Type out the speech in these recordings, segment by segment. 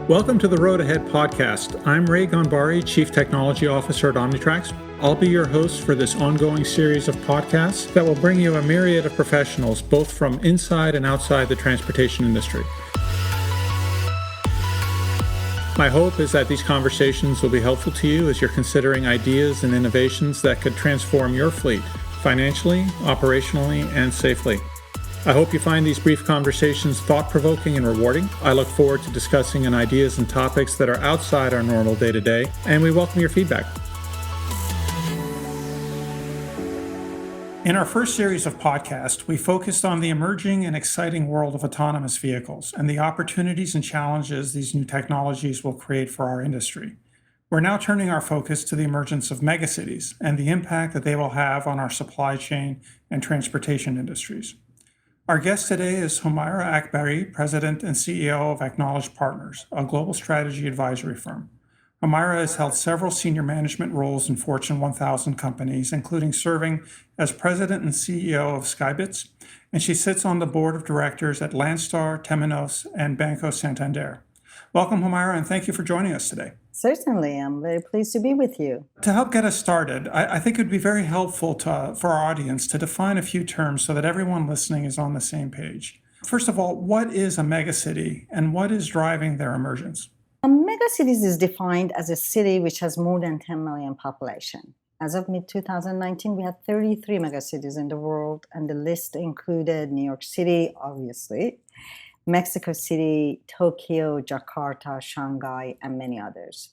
Welcome to the Road Ahead podcast. I'm Ray Ghanbari, Chief Technology Officer at Omnitracs. I'll be your host for this ongoing series of podcasts that will bring you a myriad of professionals, both from inside and outside the transportation industry. My hope is that these conversations will be helpful to you as you're considering ideas and innovations that could transform your fleet financially, operationally, and safely. I hope you find these brief conversations thought-provoking and rewarding. I look forward to discussing ideas and topics that are outside our normal day-to-day, and we welcome your feedback. In our first series of podcasts, we focused on the emerging and exciting world of autonomous vehicles and the opportunities and challenges these new technologies will create for our industry. We're now turning our focus to the emergence of megacities and the impact that they will have on our supply chain and transportation industries. Our guest today is Homaira Akbari, President and CEO of AKnowledge Partners, a global strategy advisory firm. Homaira has held several senior management roles in Fortune 1000 companies, including serving as President and CEO of Skybits, and she sits on the board of directors at Landstar, Temenos, and Banco Santander. Welcome, Homaira, and thank you for joining us today. Certainly, I'm very pleased to be with you. To help get us started, I think it would be very helpful for our audience to define a few terms so that everyone listening is on the same page. First of all, what is a megacity and what is driving their emergence? A megacity is defined as a city which has more than 10 million population. As of mid-2019, we had 33 megacities in the world, and the list included New York City, obviously, Mexico City, Tokyo, Jakarta, Shanghai, and many others.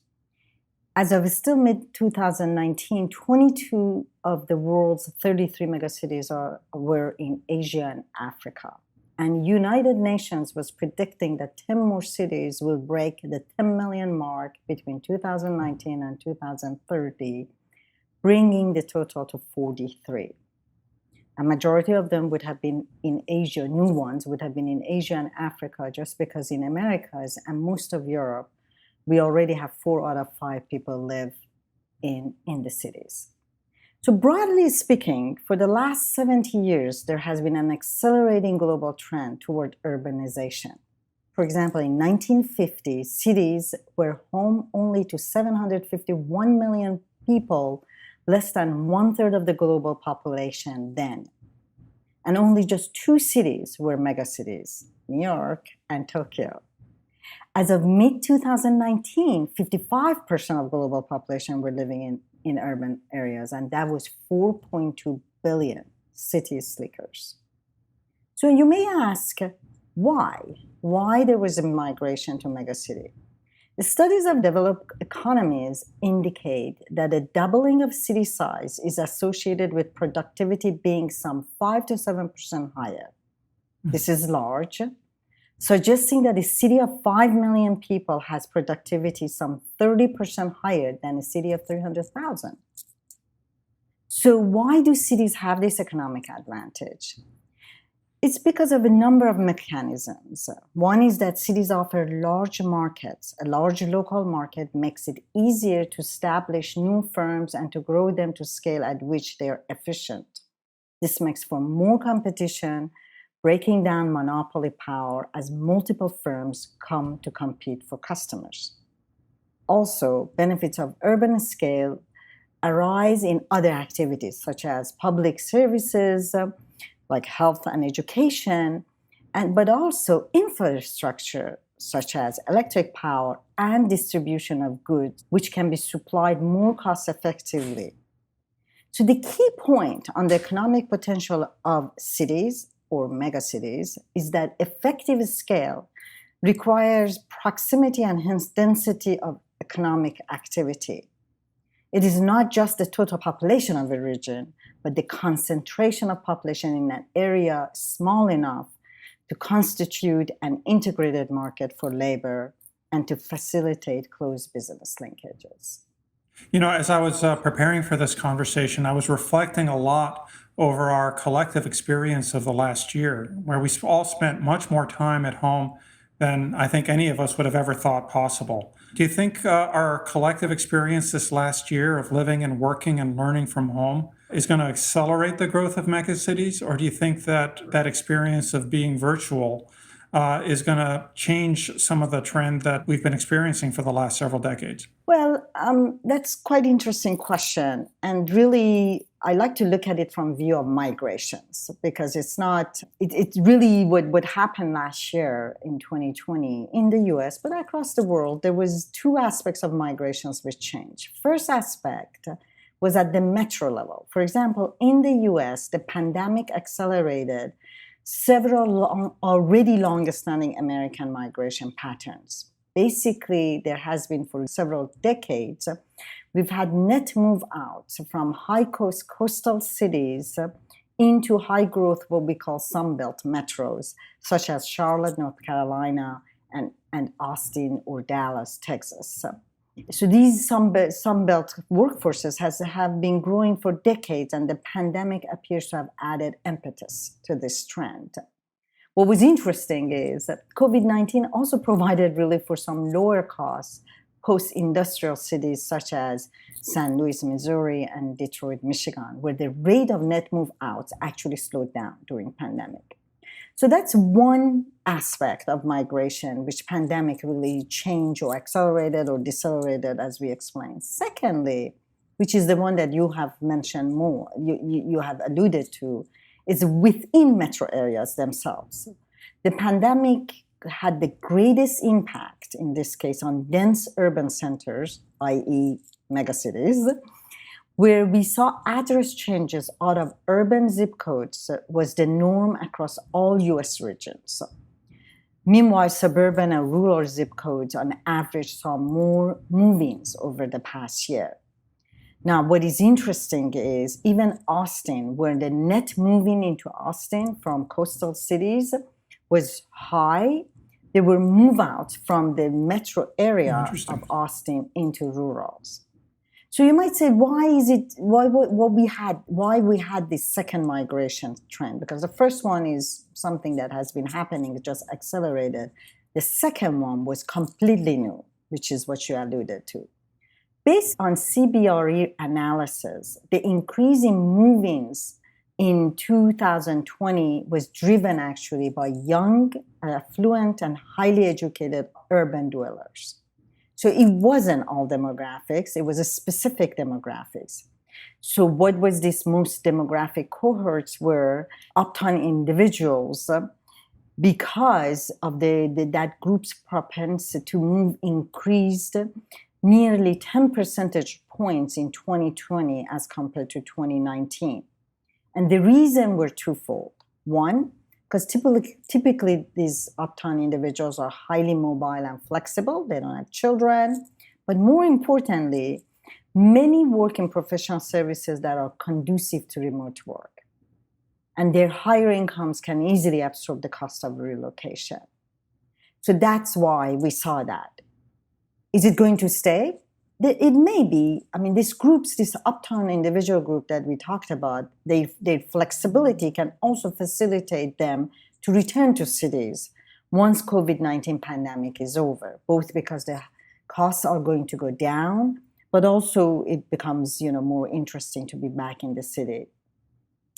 As of still mid-2019, 22 of the world's 33 megacities were in Asia and Africa. And United Nations was predicting that 10 more cities will break the 10 million mark between 2019 and 2030, bringing the total to 43. A majority of them would have been in Asia, new ones would have been in Asia and Africa, just because in Americas and most of Europe, we already have 4 out of 5 people live in the cities. So broadly speaking, for the last 70 years, there has been an accelerating global trend toward urbanization. For example, in 1950, cities were home only to 751 million people, less than 1/3 of the global population then. And only just 2 cities were megacities, New York and Tokyo. As of mid-2019, 55% of global population were living in urban areas, and that was 4.2 billion city sleepers. So you may ask, why there was a migration to megacity? The studies of developed economies indicate that a doubling of city size is associated with productivity being some 5 to 7% higher. This is large, suggesting that a city of 5 million people has productivity some 30% higher than a city of 300,000. So why do cities have this economic advantage? It's because of a number of mechanisms. One is that cities offer large markets. A large local market makes it easier to establish new firms and to grow them to scale at which they are efficient. This makes for more competition, breaking down monopoly power as multiple firms come to compete for customers. Also, benefits of urban scale arise in other activities such as public services, like health and education, but also infrastructure such as electric power and distribution of goods, which can be supplied more cost effectively. So the key point on the economic potential of cities or megacities is that effective scale requires proximity and hence density of economic activity. It is not just the total population of a region, but the concentration of population in an area small enough to constitute an integrated market for labor and to facilitate close business linkages. You know, as I was preparing for this conversation, I was reflecting a lot over our collective experience of the last year, where we all spent much more time at home than I think any of us would have ever thought possible. Do you think our collective experience this last year of living and working and learning from home is going to accelerate the growth of megacities? Or do you think that that experience of being virtual is going to change some of the trend that we've been experiencing for the last several decades? Well, that's quite interesting question. And really, I like to look at it from view of migrations because it's really what happened last year in 2020 in the US, but across the world, there was two aspects of migrations which changed. First aspect was at the metro level. For example, in the US, the pandemic accelerated several already long-standing American migration patterns. Basically, there has been for several decades, we've had net move outs from high coast coastal cities into high growth, what we call Sunbelt metros, such as Charlotte, North Carolina, and Austin or Dallas, Texas. So these Sunbelt workforces have been growing for decades, and the pandemic appears to have added impetus to this trend. What was interesting is that COVID-19 also provided relief for some lower cost post-industrial cities such as St. Louis, Missouri, and Detroit, Michigan, where the rate of net move outs actually slowed down during pandemic. So that's one aspect of migration which pandemic really changed or accelerated or decelerated, as we explained. Secondly, which is the one that you have mentioned more, you have alluded to, is within metro areas themselves. The pandemic had the greatest impact, in this case, on dense urban centers, i.e. megacities, where we saw address changes out of urban zip codes was the norm across all US regions. Meanwhile, suburban and rural zip codes on average saw more move-ins over the past year. Now, what is interesting is even Austin, where the net moving into Austin from coastal cities was high, there were move-outs from the metro area of Austin into rurals. So you might say, why we had this second migration trend? Because the first one is something that has been happening, it just accelerated. The second one was completely new, which is what you alluded to. Based on CBRE analysis, the increase in move-ins in 2020 was driven actually by young, affluent, and highly educated urban dwellers. So it wasn't all demographics, it was a specific demographics. So what was this most demographic cohorts were uptown individuals because of that group's propensity to move increased nearly 10 percentage points in 2020 as compared to 2019. And the reason were twofold. One, because typically these uptown individuals are highly mobile and flexible. They don't have children. But more importantly, many work in professional services that are conducive to remote work. And their higher incomes can easily absorb the cost of relocation. So that's why we saw that. Is it going to stay? It may be. I mean, this uptown individual group that we talked about, their flexibility can also facilitate them to return to cities once COVID-19 pandemic is over, both because the costs are going to go down, but also it becomes, more interesting to be back in the city.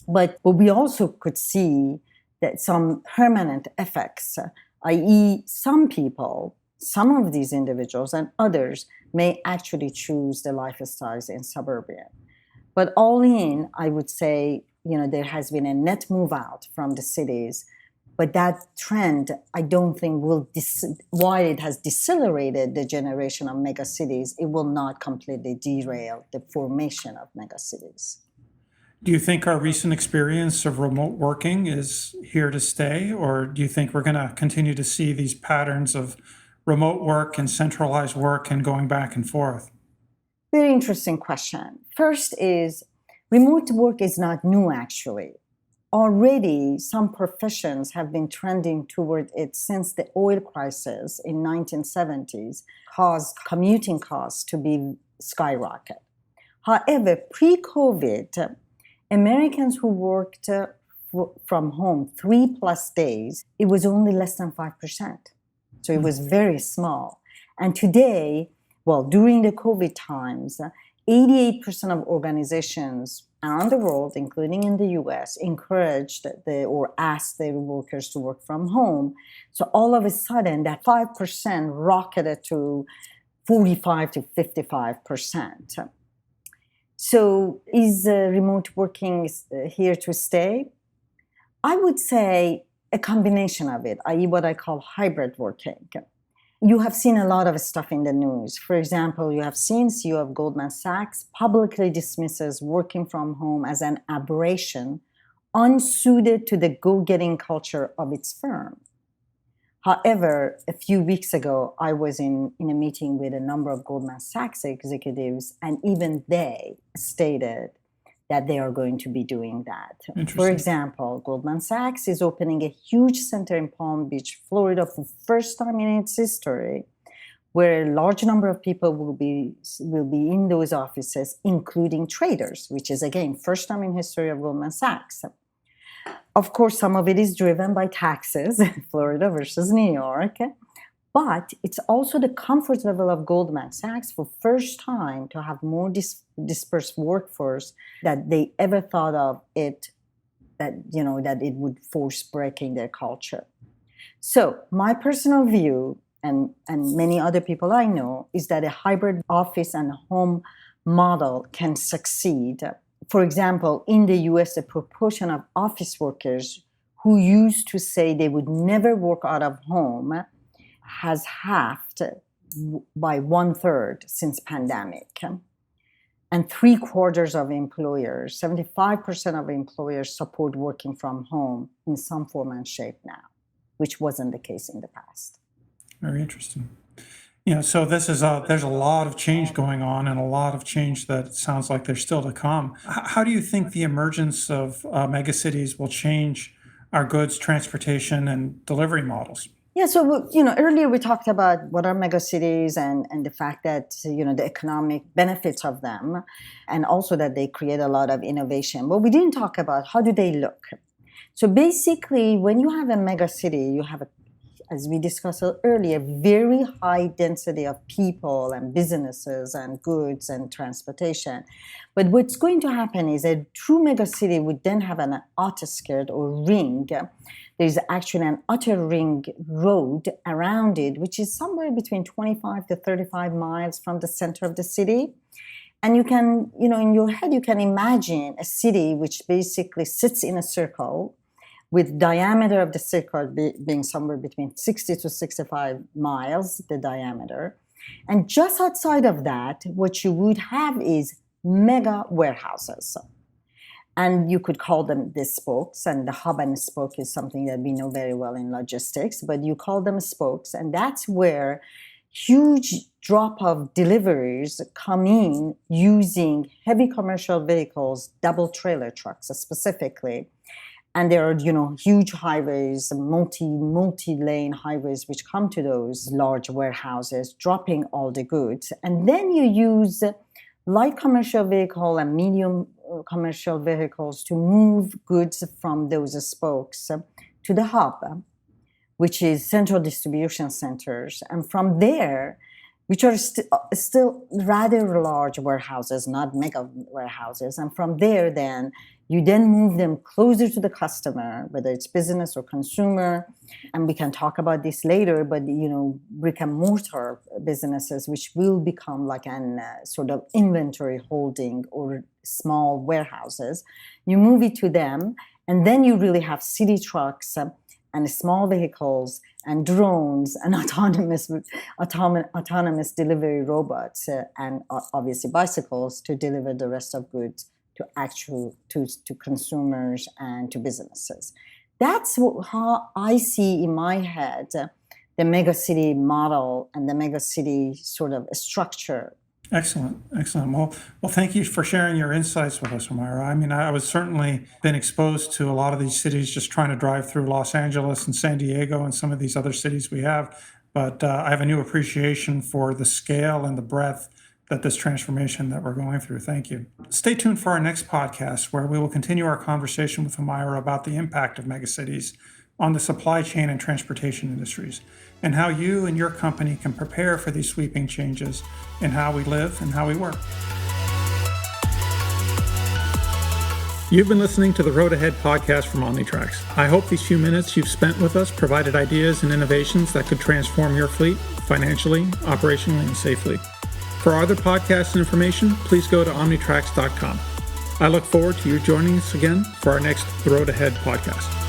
But we also could see that some permanent effects, i.e. some of these individuals and others may actually choose the lifestyles in suburbia. But all in, I would say, there has been a net move out from the cities, but that trend, I don't think while it has decelerated the generation of megacities, it will not completely derail the formation of megacities. Do you think our recent experience of remote working is here to stay, or do you think we're going to continue to see these patterns of remote work and centralized work and going back and forth? Very interesting question. First is, remote work is not new actually. Already some professions have been trending toward it since the oil crisis in 1970s caused commuting costs to be skyrocket. However, pre-COVID, Americans who worked from home 3+ days, it was only less than 5%. So it was very small. And today, during the COVID times, 88% of organizations around the world, including in the US, encouraged or asked their workers to work from home. So all of a sudden, that 5% rocketed to 45 to 55%. So is remote working here to stay? I would say a combination of it, i.e. what I call hybrid working. You have seen a lot of stuff in the news. For example, you have seen CEO of Goldman Sachs publicly dismisses working from home as an aberration unsuited to the go-getting culture of its firm. However, a few weeks ago, I was in a meeting with a number of Goldman Sachs executives, and even they stated that they are going to be doing that. For example, Goldman Sachs is opening a huge center in Palm Beach, Florida, for the first time in its history, where a large number of people will be in those offices, including traders, which is, again, first time in history of Goldman Sachs. Of course, some of it is driven by taxes, Florida versus New York, but it's also the comfort level of Goldman Sachs for first time to have more dispersed workforce that they ever thought of it, that it would force breaking their culture. So my personal view, and many other people I know, is that a hybrid office and home model can succeed. For example, in the US, the proportion of office workers who used to say they would never work out of home has halved by 1/3 since pandemic. And 3/4 of employers, 75% of employers support working from home in some form and shape now, which wasn't the case in the past. Very interesting. So there's a lot of change going on, and a lot of change that sounds like there's still to come. How do you think the emergence of megacities will change our goods, transportation, and delivery models? Yeah, so earlier we talked about what are megacities and the fact that the economic benefits of them, and also that they create a lot of innovation. But we didn't talk about how do they look. So basically, when you have a megacity, you have as we discussed earlier, very high density of people and businesses and goods and transportation. But what's going to happen is a true megacity would then have an outer skirt or ring. There's actually an outer ring road around it, which is somewhere between 25 to 35 miles from the center of the city. And you can, in your head, you can imagine a city which basically sits in a circle, with diameter of the circle being somewhere between 60 to 65 miles, the diameter. And just outside of that, what you would have is mega warehouses. And you could call them the spokes, and the hub and spoke is something that we know very well in logistics, but you call them spokes, and that's where huge drop of deliveries come in using heavy commercial vehicles, double trailer trucks specifically. And there are, huge highways, multi-lane highways, which come to those large warehouses, dropping all the goods. And then you use light commercial vehicle and medium commercial vehicles to move goods from those spokes to the hub, which is central distribution centers. And from there, which are still rather large warehouses, not mega warehouses. And from there, then, you then move them closer to the customer, whether it's business or consumer. And we can talk about this later, but, brick and mortar businesses, which will become like an sort of inventory holding or small warehouses. You move it to them, and then you really have city trucks and small vehicles and drones and autonomous delivery robots and obviously bicycles to deliver the rest of goods to consumers and to businesses. That's how I see in my head the megacity model and the megacity sort of structure. Excellent. Well, thank you for sharing your insights with us, Homaira. I mean, I was certainly been exposed to a lot of these cities just trying to drive through Los Angeles and San Diego and some of these other cities we have. But I have a new appreciation for the scale and the breadth that this transformation that we're going through. Thank you. Stay tuned for our next podcast, where we will continue our conversation with Homaira about the impact of megacities on the supply chain and transportation industries, and how you and your company can prepare for these sweeping changes in how we live and how we work. You've been listening to the Road Ahead podcast from Omnitracs. I hope these few minutes you've spent with us provided ideas and innovations that could transform your fleet financially, operationally, and safely. For other podcasts and information, please go to omnitracs.com. I look forward to you joining us again for our next Road Ahead podcast.